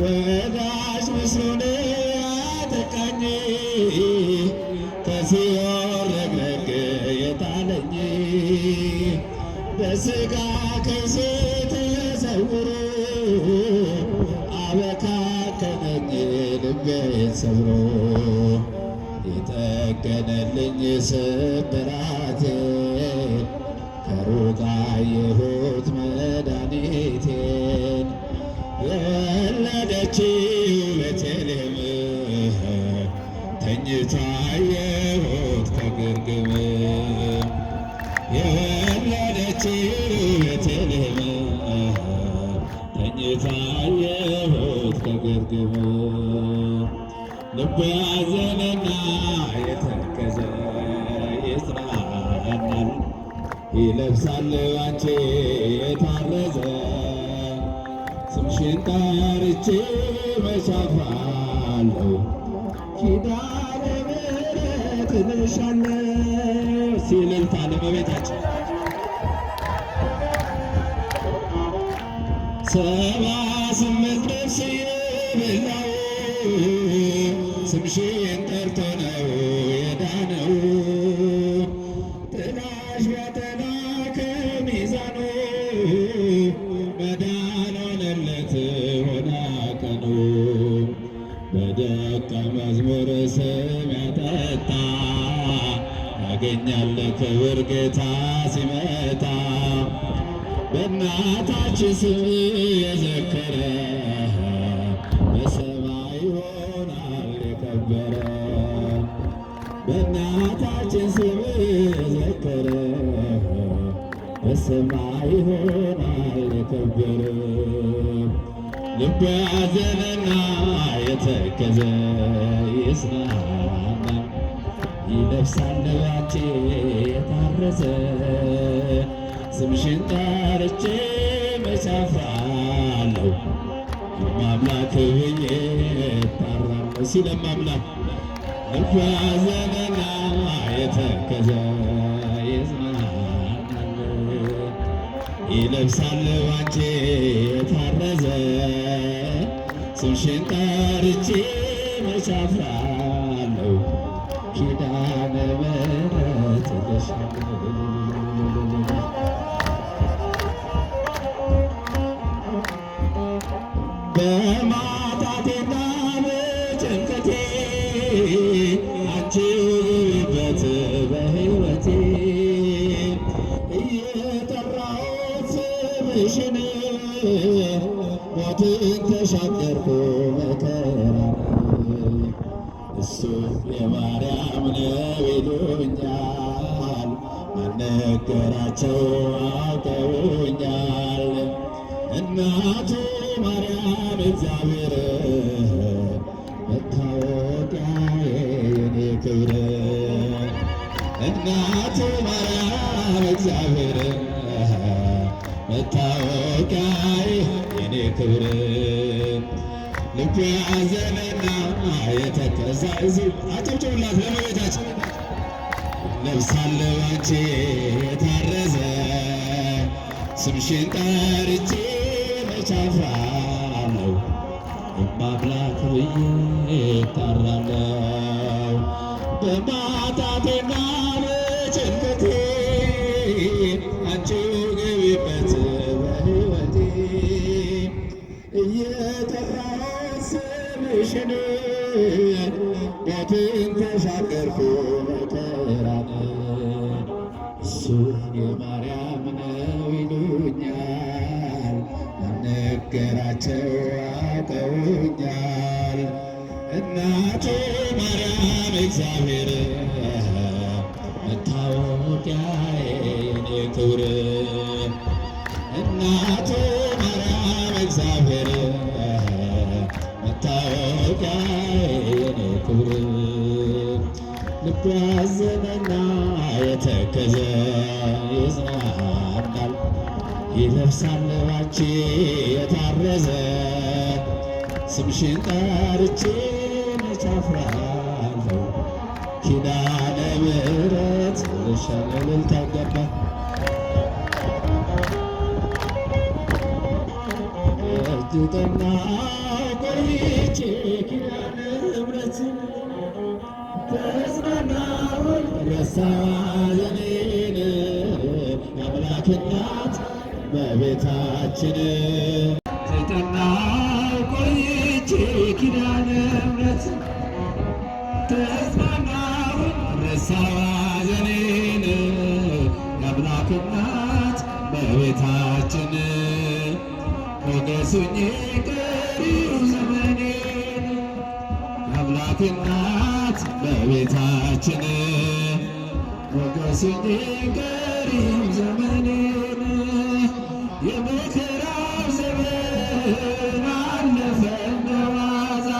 ወዳጅ መስሎን ያጠቃኝ ከሲኦል ረግረግ የጣለኝ በሥጋ ከርሴ ተሰውሮ አበካከነኝ ልቤን ሰብሮ የጠገነልኝ ስብራቴን ከሩቅ አየሁት መድኃኒቴን የወለደችው ቤተልሔም ተኝታ አየሁት ከግርግም የወለደችው ቤተልሔም ተኝታ አየሁት ከግርግም ልቤ ያዘነና የተከዘ ይጽናናል ይለብሳል አንቺ የታረዘ ስምሽን ጠርቼ መች አፍራለሁ ኪዳነ ምሕረት እልሻለሁ ሲል እልልታ ለእመቤታችን 78 ነፍስ የበላው ስምሽን ጠርቶ ነው የዳነው ጥላሽ ቢያጠላ ከሚዛኑ መዳን ሆነለት ሆነ ቀኑ በደቀ መዝሙር ስም ያጠጣ ያገኛል ክብር ጌታ ሲመጣ በእናታችን ስም የዘከረ በሰማይ ይሆናል የከበረ በእናታችን ስም የዘከረ በሰማይ ይሆናል የከበረ ልቡ ያዘነና የተከዘ ይጽናናል ይለብሳል ባንቺ የታረዘ ስምሽን ጠርቼ መች አፍራለሁ እማምላክ ብዬ እጠራለሁ ሲል እማምላክ ልቡ ያዘነና የተከዘ ይጽናናል ይለብሳል ባንቺ የታረዘ ስምሽን ጠርቼ መች አፍራለሁ ኪዳነ ምሕረት እልሻለሁ በማጣቴና በጭንቀቴ አንቺ ግቢበት በሕይወቴ እየጠራሁት ስምሽን ሞትን ተሻገርኩ መከራ እሱ የማርያም ነው ይሉኛል አልነገራቸው አውቀውኛል እናቱ ማርያም እግዚአብሔር መታወቂያዬ የኔ ክብር እናቱ ማርያም እግዚአብሔር መታወቂያዬ የኔ ክብር ልቤ ያዘነና የተከዘ እዚህ አጨብጭቡላት ለእመቤታችን ለብሳለሁ አንቺ የታረዘ ስምሽን ጠርቼ መች አፍራለሁ እማምላክ ብዬ እጠራለሁ በማጣቴና በጭንቀቴ አንቺ ግቢበት በሕይወቴ እየጠራሁት ስምሽን ሞትን ተሻገርኩ መከራን እሱ የማርያም ነው ይሉኛል ነገራቸው አውቀውኛል እናቱ ማርያም እግዚአብሔር መታወቂያዬ የኔ ክብር እናቱ ማርያም እግዚአብሔር መታወቂያዬ የኔ ክብር ልቡ ያዘነና የተከዘ ይጽናናል ይለብሳል ባንቺ የታረዘ ስምሽን ጠርቼ መች አፍራለሁ ኪዳነ ምሕረት እልሻለሁ እልልታ ይገባል እጅ ጠናው ቆይቼ ኪዳነ ምሕረትን ተጽናናሁኝ ረሳሁ ሐዘኔን የአምላክ እናት እመቤታችን ተጠናሁ ቆይቼ ኪዳነ ምሕረትን ተጽናናሁኝ ረሳሁ ሐዘኔን የአምላክ እናት እመቤታችን ሞገሱኝ ቀሪው ዘመኔን የአምላክ እናት እመቤታችን ሞገሱኝ ቀሪው ዘመኔን የመከራው ዘመን አለፈ እንደዋዛ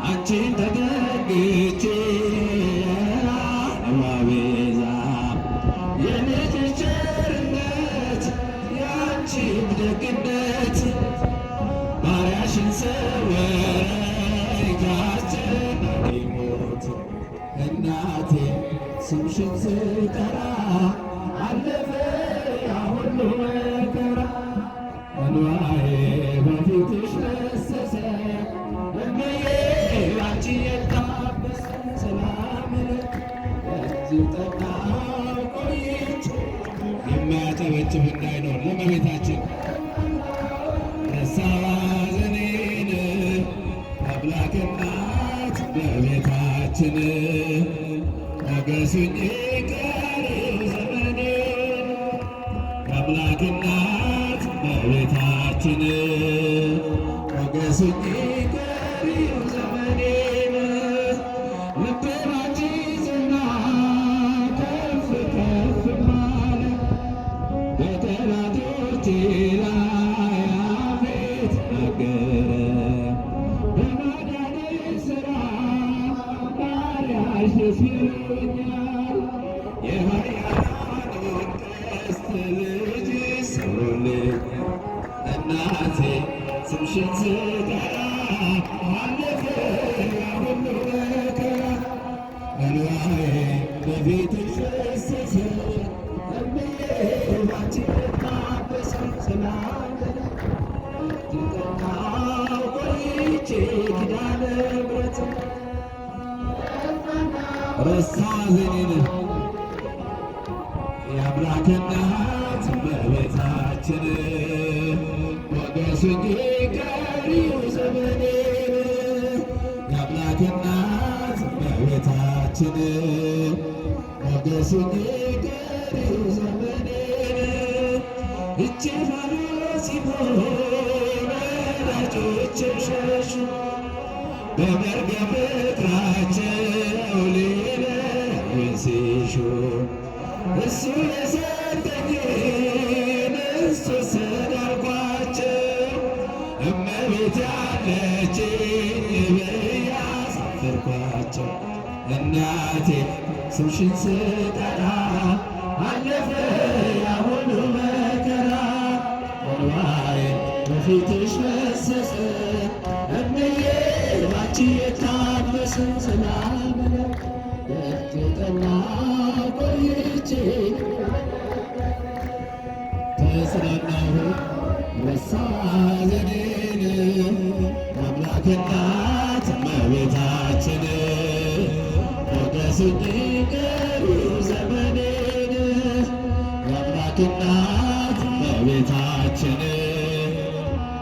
አንቺን ተጠግቼ ቤዛ የልጅሽ ቸርነት ያንቺም ደግነት ባሪያሽን ሰወረኝ ከአስጨናቂ ሞት እናቴ ስምሽን ስጠራ አለፈ ያ ሁሉ መከራ እንባዬ በፊትሽ ፈሰሰ እምዬ ባንቺ የታበሰ ሰላም እዚህ ጠጣሁ ቆይቼ የሚያጨበጭብ እንዳይኖር ለእመቤታችን ረሳሁ ሐዘኔን የአምላክ እናት እመቤታችን ሞገሱኝ ቀሪው ዘመኔን የአምላክ እናት እመቤታችን ሞገሱኝ ቀሪው ዘመኔን ልቤ ባንቺ ጸና ከፍ ከፍ አለ በጠላቶቼ ላይ አፌ ተናገረ በማዳንሽ ሥራ ባሪያሽ ደስ ይለኛል የኃያላኑን ቀስት ልጅሽ ሰብሮልኛል እናቴ ስምሽን ስጠራ አለፈ ያ ሁሉ መከራ እንባዬ በፊትሽ ፈሰሰ እምዬ ባንቺ የታበሰ ሰላም ተጠናሁ ቆይቼ ኪዳነ ምሕረትን ረሳሁ ሐዘኔን የአምላክ እናት እመቤታችን ሞገሱኝ ቀሪው ዘመኔን የአምላክ እናት እመቤታችን ሞገሱኝ ቀሪው ዘመኔን እጄ ባዶ ሲሆን ወዳጆቼም ሸሹ በመርገም እግራቸው ሊለዩኝ ሲሹ እሱ የሰጠኝን እሱ ወሰድኳቸው እመቤት ያለችኝ ብዬ አሳፈርኳቸው እናቴ ስምሽን ስጠራ አለፈ ያ ሁሉ መከራ እንባዬ በፊትሽ ፈሰሰ እምዬ ባንቺ የታበሰ ሰላም ተጠናሁ ቆይቼ ተጽናናሁ ረሳሁ ሐዘኔን የአምላክ እናት እመቤታችን ሞገሱኝ ቀሪው ዘመኔን የአምላክ እናት እመቤታችን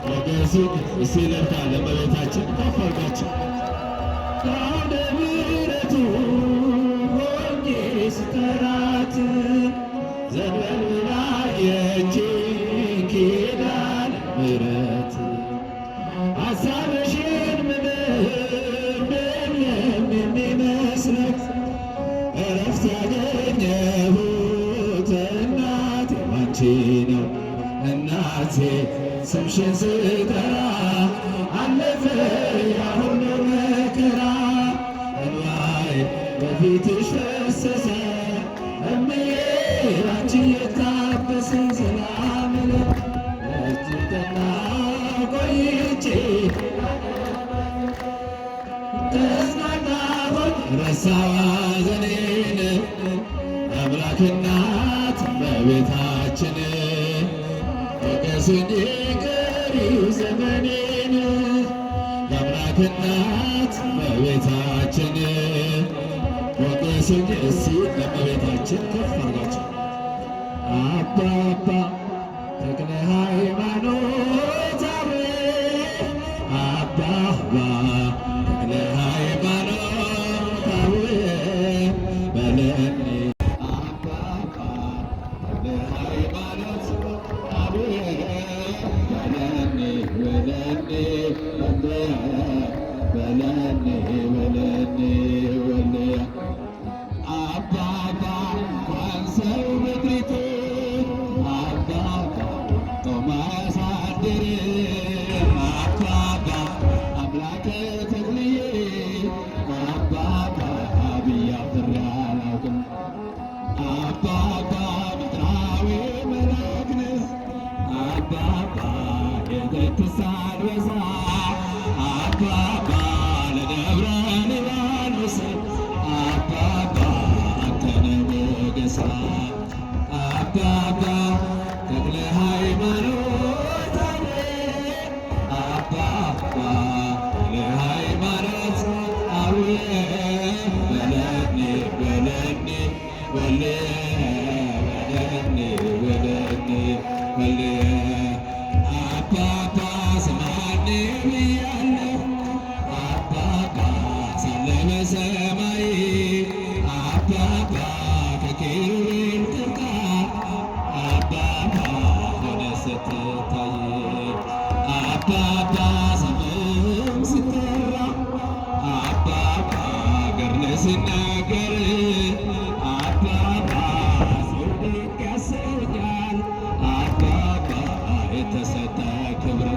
ሞገሱኝ እስቲ ለርታ ለእመቤታችን ከፍ አድርጋችሁ አውደ ምሕረቱ ሆኜ ስጠራት ዘንበል ብላ አየችኝ ኪዳነ ምሕረት ሐሳብሽን ምንም የሚመስለት እረፍት ያገኘሁት እናቴ ባንቺ ነው እናቴ ስምሽን ስጠራ አለፈ ያ ሁሉ መከራ እንባዬ በፊትሽ ፈሰሰ እምዬ ባንቺ የታበሰ ሰላም ተጠናሁ ቆይቼ ተጽናናሁኝ ረሳሁ ሐዘኔን የአምላክ እናት እመቤታችን ሞገሱኝ ቀሪው ዘመኔን እናት እመቤታችን ወቅስኝ እስቲ ለእመቤታችን ከፍ አድርጋችሁ አባባ ተክለ ሃይማኖት አባባ ተክለ ሃይማኖት በለኒ አባባ ተክለ ሃይማኖት አባባ እንኳን ሰው ምድሪቱ አባባ ጦማ ያሳድር አባባ አምላከ ተክልዬ አባባ ብዬ አፍሬ አላውቅም አባባ ምድራዊ መልአክ ነህ አባባ የትሳን በዛ አባባ ለደብረ ሊባኖስ አባባ አንተነ ሞገሳ አባባ ተክለ ሃይማኖት አባባ ተክለ ሃይማኖት በለኒ በለኒ በለኒ በለኒ በለኒ አባባ ስማኒ ብያለሁ አባባ ሳለ በሰማይ አባባ ከኪሩቤል ጋር አባባ ሆነ ስትታይ አባባ ስምም ሲጠራ አባባ ገድል ሲነገር አባባ ጽድቅ ያሰኛል አባባ የተሰጠ ክብር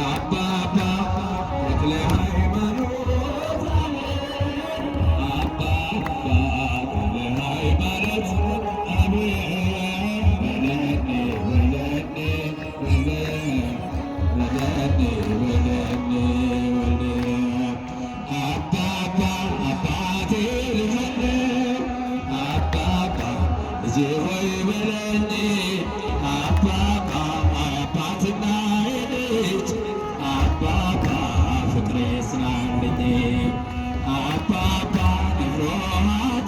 አባባ ተክለ ሃይማኖት አባባ ተክለ ሃይማኖት በለኒ በለኒ በለኒ አባባ አባቴ ልበል አባባ ልጄ ሆይ በለኝ አባባ አባትና የልጅ አባባ ፍቅሬ ስላለኝ አባባ ንፍሮ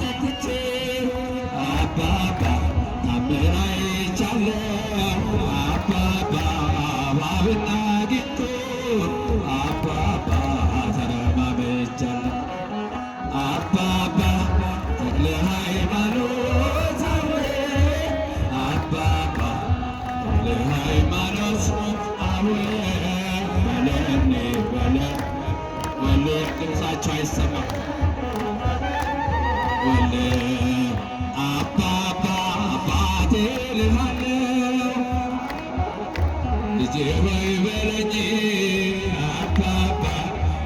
ጠጥቼ አባባ ታምር አይቻለሁ አባባ እባብና ጊንጡ አባባ ተረማምጃለሁ አባባ ተክለ ሃይማኖት አባባ ተክለ ሃይማኖት በለኒ በለኒ ድምፃቸው አይሰማም አባባ አባቴ ልሃለው ልጄ ሆይ በለኝ አባባ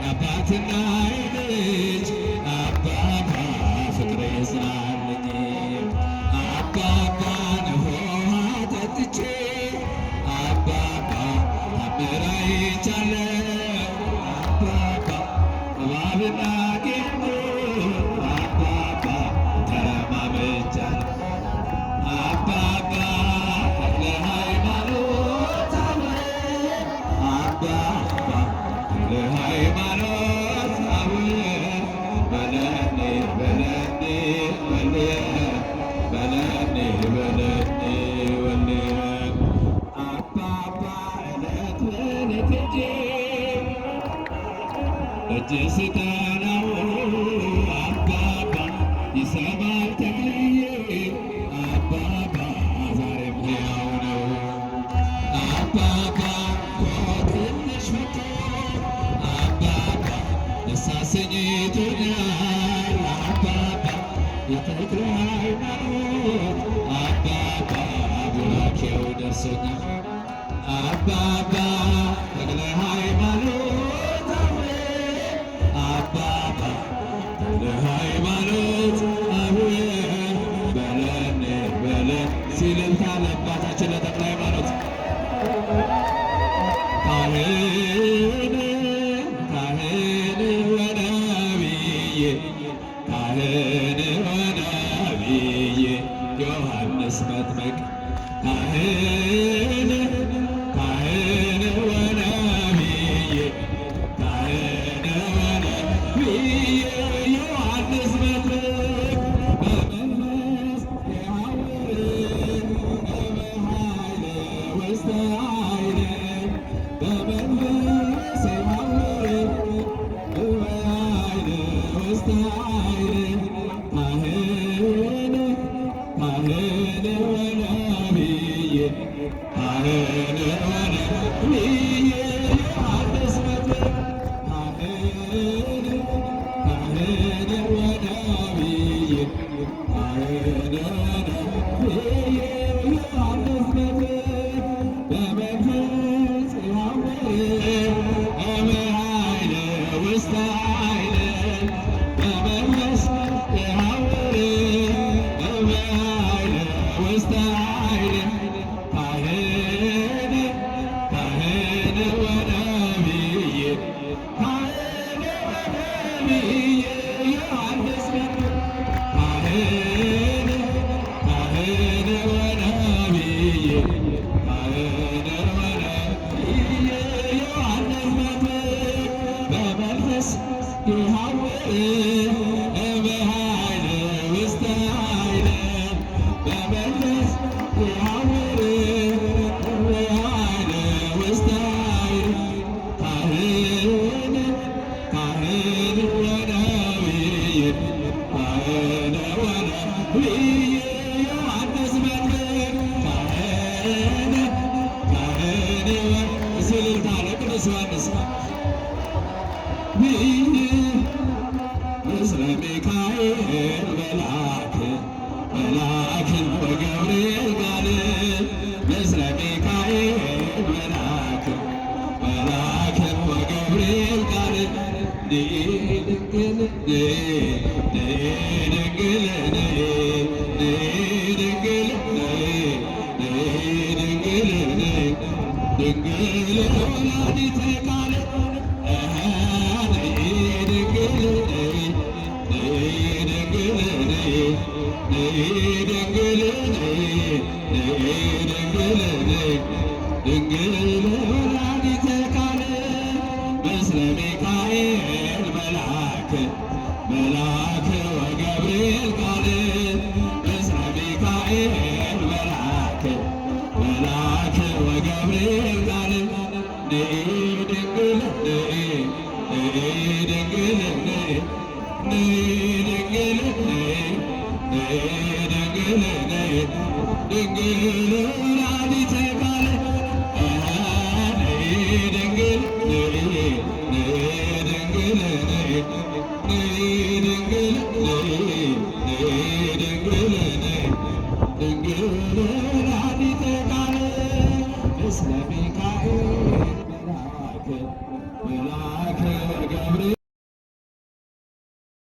የአባትና የልጅ አባባ ፍቅሬ ስላለኝ አባባ ንሆሃ ጠጥቼ አባባ ታምር አይቻለሁ አባባ እባብና ጊንጡ አባባ ተረማምጃለሁ አባባ ተክለ ሃይማኖት አባባ ተክለ ሃይማኖት በለኒ በለኒ በለኒ በለኒ በለኒ አባባ ዕለት ዕለት እጅ ስጠናው አባባ ይሰማል ተክልዬ አባባ ዛሬም ሕያው ነው አባባ ትንሽ መቶ አባባ ደስ አሰኝቶኛል አባባ የተክለ ሃይማኖት አባባ ቡራኬው ደርሶኛል አባባ ተክለ ሃይማኖት አባባ ተክለ ሃይማኖት በለኒ በለኒ ሲልልታ ለአባታችን ለተክለ ሃይማኖት ካህን ካህን ወነቢይ ካህን ወነቢይ ዮሐንስ መጥምቅ ካህን ካህን ወነቢይ ካህን ዮሐንስ መጥምቅ ካህን ወነቢይ ካህን ዮሐንስ መጥምቅ በመንፈስ ያወር እምኃይለ ውስተ ኃይል በመንፈስ ያወር እምኃይለ ውስተ ኃይል ካህን ወነቢይ ካህን ወነቢይ ዮሐንስ መጥምቅ ካህን ወነቢይ ካህን ወነቢይ ዮሐንስ መጥምቅ በመንፈስ ይሐውር እምኃይለ ውስተ ኃይል በመንፈስ ይሐውር እምኃይለ ውስተ ኃይል ካህን ወነቢይ ካህን ወነቢይ ዮሐንስ መጥምቅ ካህን እልልታ ለቅዱስ ዮሐንስ ምስለ ሚካኤል መልአክ ወገብርኤል ጋር ምስለ ሚካኤል መልአክ ወገብርኤል ጋር ድንግል ወላዲተ ቃል ድንግል ወላዲተ ቃል ምስለ ሚካኤል መልአክ ወገብርኤል ቃል ምስለ ሚካኤል መልአክ ወገብርኤል ቃል ድንግል ወላዲተ ቃል ድንግል